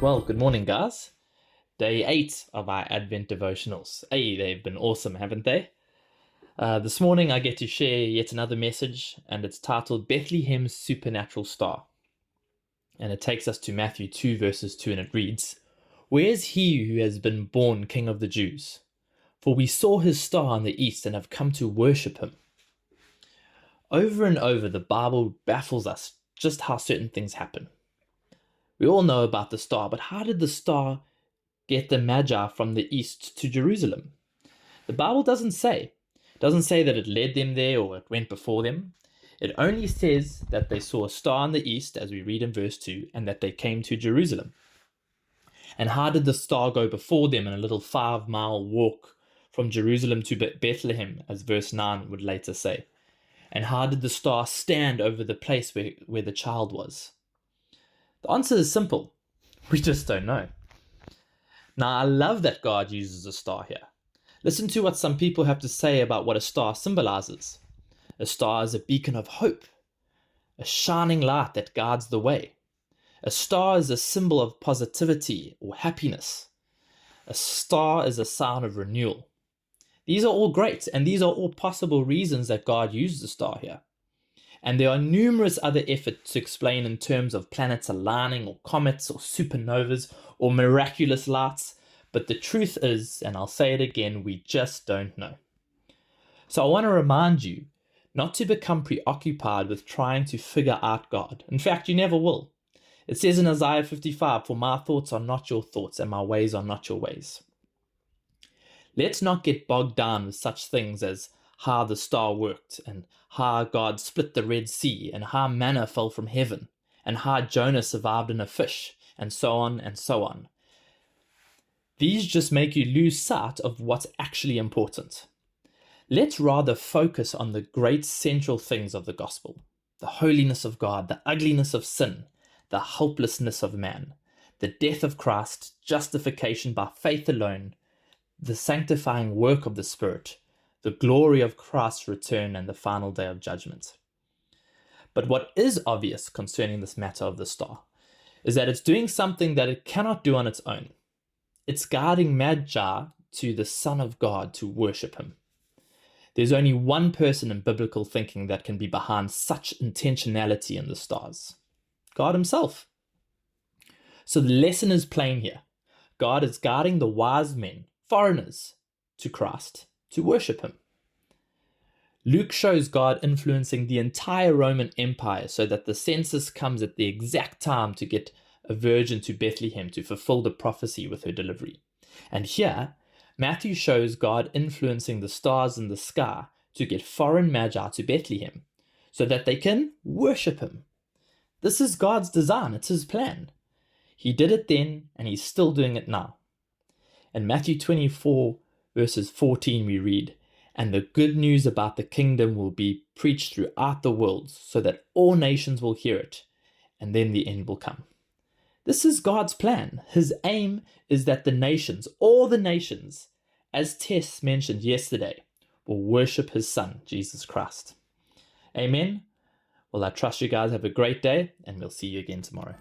Well, good morning, guys. Day 8 of our Advent devotionals. Hey, they've been awesome, haven't they? This morning I get to share yet another message, and it's titled Bethlehem's Supernatural Star. And it takes us to Matthew 2, verses 2, and it reads, "Where's he who has been born King of the Jews? For we saw his star in the east and have come to worship him." Over and over, the Bible baffles us just how certain things happen. We all know about the star, but how did the star get the Magi from the east to Jerusalem? The Bible doesn't say. It doesn't say that it led them there or it went before them. It only says that they saw a star in the east, as we read in verse 2, and that they came to Jerusalem. And how did the star go before them in a little 5-mile walk from Jerusalem to Bethlehem, as verse 9 would later say? And how did the star stand over the place where the child was? The answer is simple. We just don't know. Now, I love that God uses a star here. Listen to what some people have to say about what a star symbolizes. A star is a beacon of hope, a shining light that guides the way. A star is a symbol of positivity or happiness. A star is a sign of renewal. These are all great, and these are all possible reasons that God used the star here. And there are numerous other efforts to explain in terms of planets aligning or comets or supernovas or miraculous lights, but the truth is, and I'll say it again, we just don't know. So I want to remind you not to become preoccupied with trying to figure out God. In fact, you never will. It says in Isaiah 55, "For my thoughts are not your thoughts, and my ways are not your ways." Let's not get bogged down with such things as how the star worked, and how God split the Red Sea, and how manna fell from heaven, and how Jonah survived in a fish, and so on and so on. These just make you lose sight of what's actually important. Let's rather focus on the great central things of the gospel: the holiness of God, the ugliness of sin, the helplessness of man, the death of Christ, justification by faith alone, the sanctifying work of the Spirit, the glory of Christ's return, and the final day of judgment. But what is obvious concerning this matter of the star is that it's doing something that it cannot do on its own. It's guiding Magi to the Son of God to worship him. There's only one person in biblical thinking that can be behind such intentionality in the stars: God himself. So the lesson is plain here. God is guiding the wise men, foreigners, to Christ to worship him. Luke shows God influencing the entire Roman Empire so that the census comes at the exact time to get a virgin to Bethlehem to fulfill the prophecy with her delivery. And here, Matthew shows God influencing the stars in the sky to get foreign magi to Bethlehem so that they can worship him. This is God's design. It's his plan. He did it then, and he's still doing it now. In Matthew 24, verses 14, we read, "And the good news about the kingdom will be preached throughout the world, so that all nations will hear it, and then the end will come." This is God's plan. His aim is that the nations, all the nations, as Tess mentioned yesterday, will worship his Son, Jesus Christ. Amen. Well, I trust you guys have a great day, and we'll see you again tomorrow.